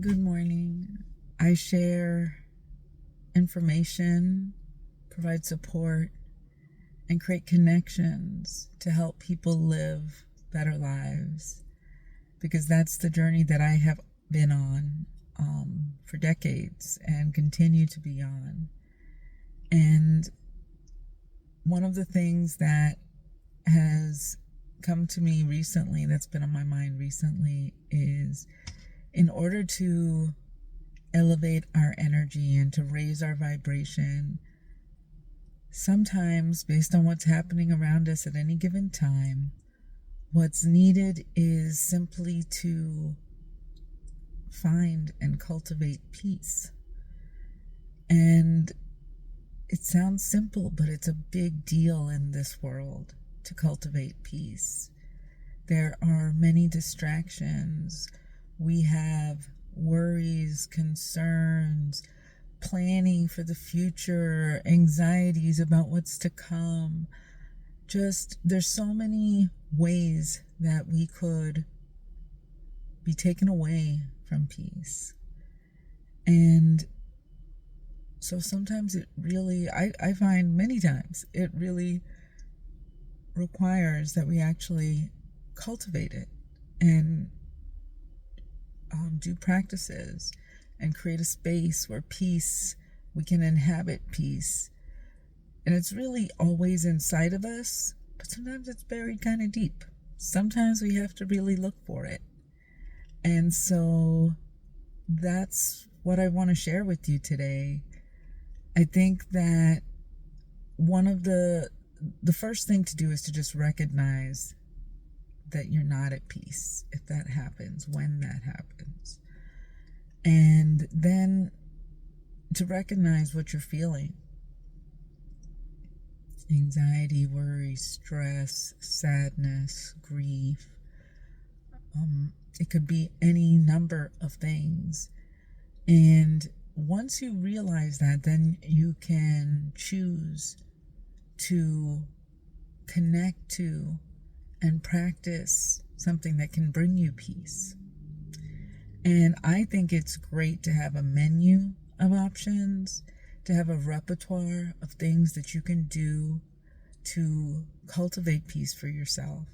Good morning. I share information, provide support, and create connections to help people live better lives because that's the journey that I have been on for decades and continue to be on. And one of the things that has come to me recently, that's been on my mind recently, is in order to elevate our energy and to raise our vibration, sometimes based on what's happening around us at any given time, what's needed is simply to find and cultivate peace. And it sounds simple, but it's a big deal in this world to cultivate peace. There are many distractions. We have worries, concerns, planning for the future, anxieties about what's to come. There's so many ways that we could be taken away from peace. And so sometimes it really, I find many times, it really requires that we actually cultivate it and do practices and create a space where we can inhabit peace. And it's really always inside of us, but sometimes it's buried kind of deep. Sometimes we have to really look for it. And so that's what I want to share with you today. I think that one of the first thing to do is to just recognize that you're not at peace if that happens, when that happens. And then to recognize what you're feeling. Anxiety, worry, stress, sadness, grief. It could be any number of things. And once you realize that, then you can choose to connect to and practice something that can bring you peace. And I think it's great to have a menu of options, to have a repertoire of things that you can do to cultivate peace for yourself.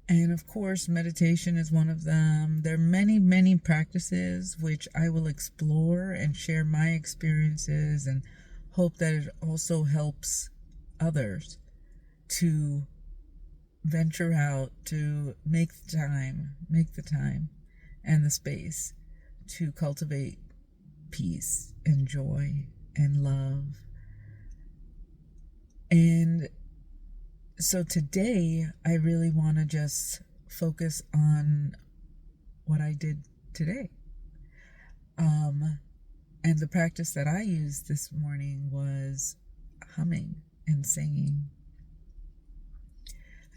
And of course, meditation is one of them. There are many, many practices which I will explore and share my experiences and hope that it also helps others to venture out, to make the time and the space to cultivate peace and joy and love. And so today, I really want to just focus on what I did today. And the practice that I used this morning was humming and singing.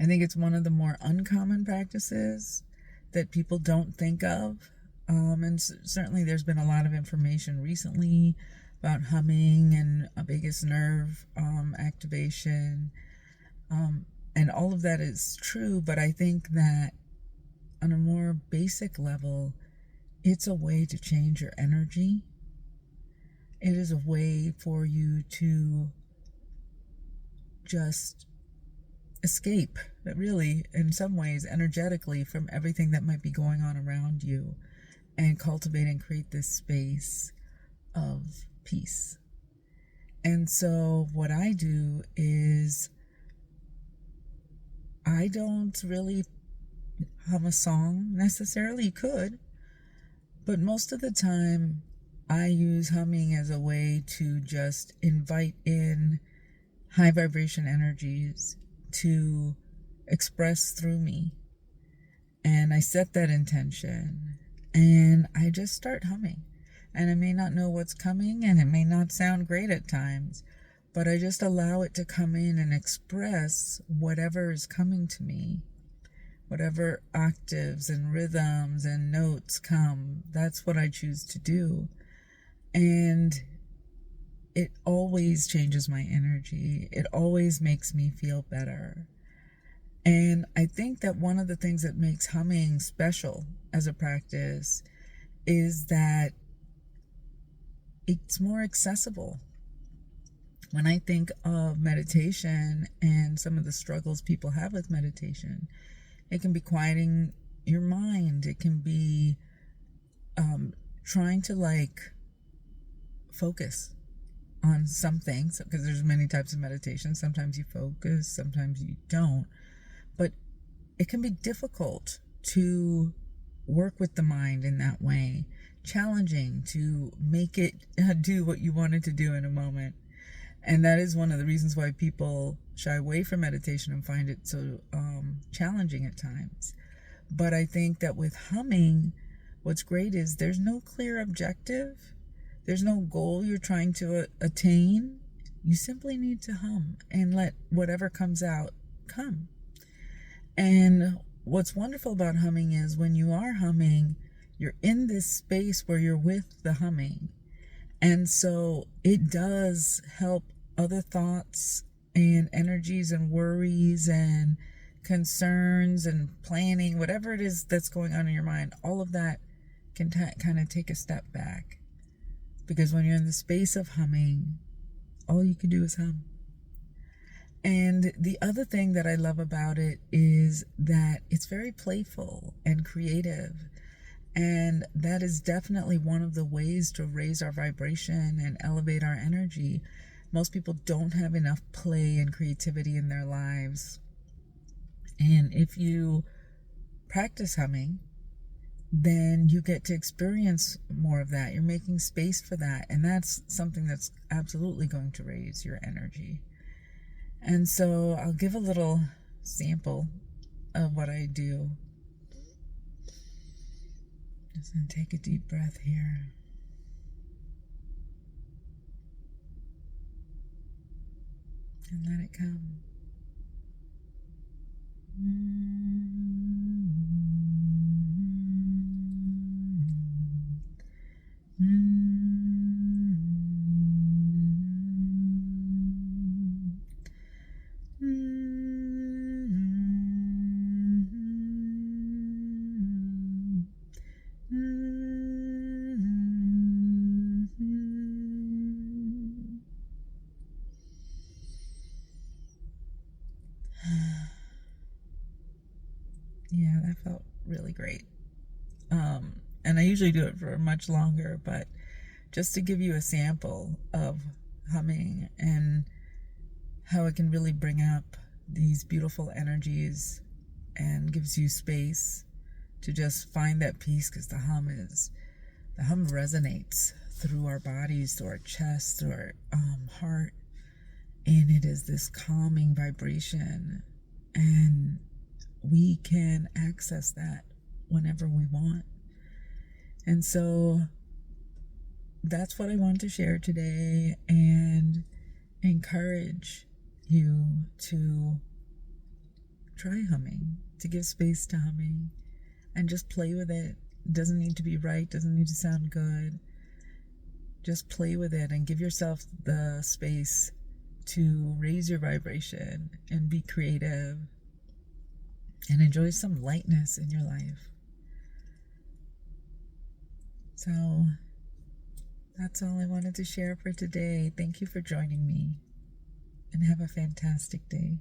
I think it's one of the more uncommon practices that people don't think of. And certainly there's been a lot of information recently about humming and a vagus nerve activation. And all of that is true, but I think that on a more basic level, it's a way to change your energy. It is a way for you to just escape, really, in some ways, energetically, from everything that might be going on around you and cultivate and create this space of peace. And so what I do is I don't really hum a song necessarily. You could, but most of the time I use humming as a way to just invite in high vibration energies to express through me. And I set that intention and I just start humming. And I may not know what's coming and it may not sound great at times, but I just allow it to come in and express whatever is coming to me. Whatever octaves and rhythms and notes come, that's what I choose to do. And it always changes my energy. It always makes me feel better. And I think that one of the things that makes humming special as a practice is that it's more accessible. When I think of meditation and some of the struggles people have with meditation, it can be quieting your mind. It can be trying to focus on something, because there's many types of meditation. Sometimes you focus, sometimes you don't. But it can be difficult to work with the mind in that way, challenging to make it do what you want it to do in a moment. And that is one of the reasons why people shy away from meditation and find it so challenging at times. But I think that with humming, what's great is there's no clear objective. There's no goal you're trying to attain. You simply need to hum and let whatever comes out come. And what's wonderful about humming is when you are humming, you're in this space where you're with the humming. And so it does help other thoughts and energies and worries and concerns and planning, whatever it is that's going on in your mind, all of that can kind of take a step back. Because when you're in the space of humming, all you can do is hum. And the other thing that I love about it is that it's very playful and creative. And that is definitely one of the ways to raise our vibration and elevate our energy. Most people don't have enough play and creativity in their lives. And if you practice humming, then you get to experience more of that. You're making space for that. And that's something that's absolutely going to raise your energy. And so I'll give a little sample of what I do. Just gonna take a deep breath here. And let it come. Yeah, that felt really great. And I usually do it for much longer, but just to give you a sample of humming and how it can really bring up these beautiful energies and gives you space to just find that peace, because the hum resonates through our bodies, through our chest, through our heart, and it is this calming vibration, and we can access that whenever we want. And so that's what I want to share today, and encourage you to try humming, to give space to humming, and just play with it. It doesn't need to be right, doesn't need to sound good. Just play with it and give yourself the space to raise your vibration and be creative and enjoy some lightness in your life. So that's all I wanted to share for today. Thank you for joining me, and have a fantastic day.